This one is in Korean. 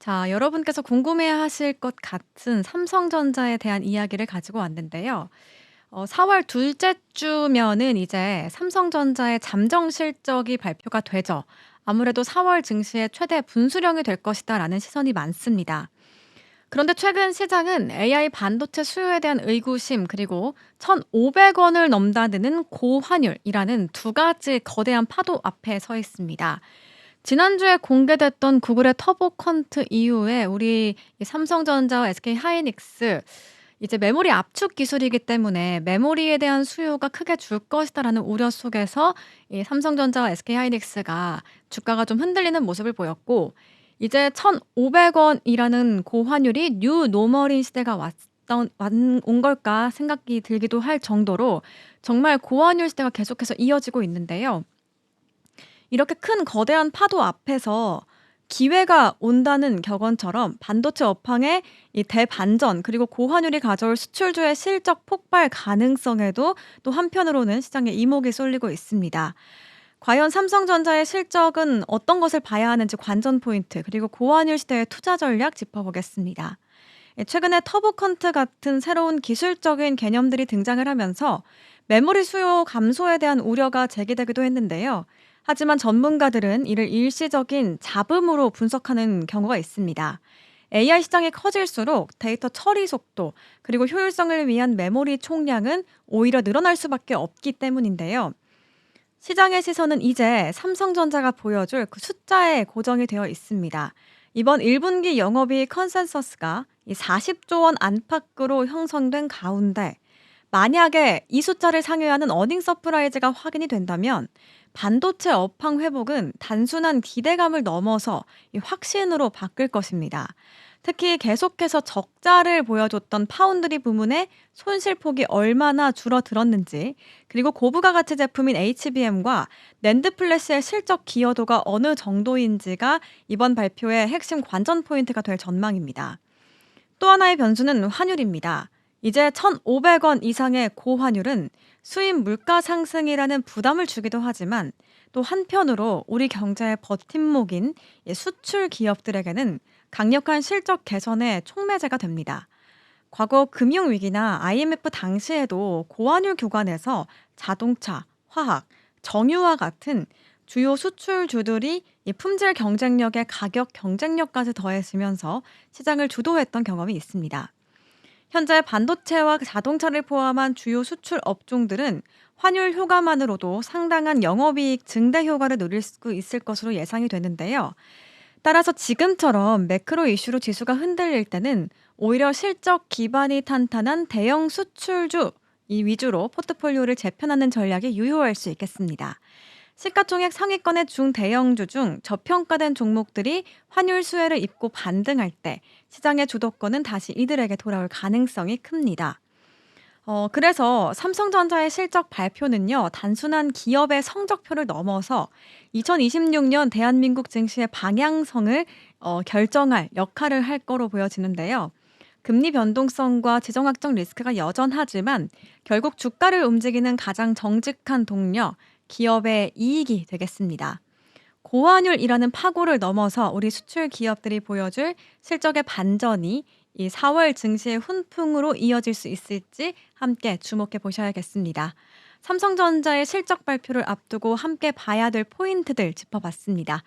자, 여러분께서 궁금해하실 것 같은 삼성전자에 대한 이야기를 가지고 왔는데요. 4월 둘째 주면은 이제 삼성전자의 잠정 실적이 발표가 되죠. 아무래도 4월 증시의 최대 분수령이 될 것이다라는 시선이 많습니다. 그런데 최근 시장은 AI 반도체 수요에 대한 의구심 그리고 1,500원을 넘나드는 고환율이라는 두 가지 거대한 파도 앞에 서 있습니다. 지난주에 공개됐던 구글의 터보 퀀트 이후에 우리 이 삼성전자와 SK하이닉스 이제 메모리 압축 기술이기 때문에 '메모리에 대한 수요가 크게 줄 것이다.'라는 우려 속에서 이 삼성전자와 SK하이닉스가 주가가 좀 흔들리는 모습을 보였고, 이제 1,500원이라는 고환율이 뉴 노멀인 시대가 왔던 완 온 걸까 생각이 들기도 할 정도로 정말 고환율 시대가 계속해서 이어지고 있는데요. 이렇게 큰 거대한 파도 앞에서 기회가 온다는 격언처럼 반도체 업황의 이 대반전 그리고 고환율이 가져올 수출주의 실적 폭발 가능성에도 또 한편으로는 시장에 이목이 쏠리고 있습니다. 과연 삼성전자의 실적은 어떤 것을 봐야 하는지 관전 포인트 그리고 고환율 시대의 투자 전략 짚어보겠습니다. 최근에 터보컨트 같은 새로운 기술적인 개념들이 등장을 하면서 메모리 수요 감소에 대한 우려가 제기되기도 했는데요. 하지만 전문가들은 이를 일시적인 잡음으로 분석하는 경우가 있습니다. AI 시장이 커질수록 데이터 처리 속도 그리고 효율성을 위한 메모리 총량은 오히려 늘어날 수밖에 없기 때문인데요. 시장의 시선은 이제 삼성전자가 보여줄 그 숫자에 고정이 되어 있습니다. 이번 1분기 영업이익 컨센서스가 이 40조 원 안팎으로 형성된 가운데, 만약에 이 숫자를 상회하는 어닝 서프라이즈가 확인이 된다면 반도체 업황 회복은 단순한 기대감을 넘어서 이 확신으로 바뀔 것입니다. 특히 계속해서 적자를 보여줬던 파운드리 부문의 손실폭이 얼마나 줄어들었는지, 그리고 고부가 가치 제품인 HBM과 낸드 플래시의 실적 기여도가 어느 정도인지가 이번 발표의 핵심 관전 포인트가 될 전망입니다. 또 하나의 변수는 환율입니다. 이제 1,500원 이상의 고환율은 수입 물가 상승이라는 부담을 주기도 하지만, 또 한편으로 우리 경제의 버팀목인 이 수출 기업들에게는 강력한 실적 개선의 촉매제가 됩니다. 과거 금융위기나 IMF 당시에도 고환율 구간에서 자동차, 화학, 정유와 같은 주요 수출주들이 이 품질 경쟁력에 가격 경쟁력까지 더해지면서 시장을 주도했던 경험이 있습니다. 현재 반도체와 자동차를 포함한 주요 수출 업종들은 환율 효과만으로도 상당한 영업이익 증대 효과를 누릴 수 있을 것으로 예상이 되는데요. 따라서 지금처럼 매크로 이슈로 지수가 흔들릴 때는 오히려 실적 기반이 탄탄한 대형 수출주 이 위주로 포트폴리오를 재편하는 전략이 유효할 수 있겠습니다. 시가총액 상위권의 중대형주 중 저평가된 종목들이 환율 수혜를 입고 반등할 때 시장의 주도권은 다시 이들에게 돌아올 가능성이 큽니다. 그래서 삼성전자의 실적 발표는요, 단순한 기업의 성적표를 넘어서 2026년 대한민국 증시의 방향성을 결정할 역할을 할 거로 보여지는데요. 금리 변동성과 지정학적 리스크가 여전하지만 결국 주가를 움직이는 가장 정직한 동력, 기업의 이익이 되겠습니다. 고환율이라는 파고를 넘어서 우리 수출 기업들이 보여줄 실적의 반전이 이 4월 증시의 훈풍으로 이어질 수 있을지 함께 주목해 보셔야겠습니다. 삼성전자의 실적 발표를 앞두고 함께 봐야 될 포인트들 짚어봤습니다.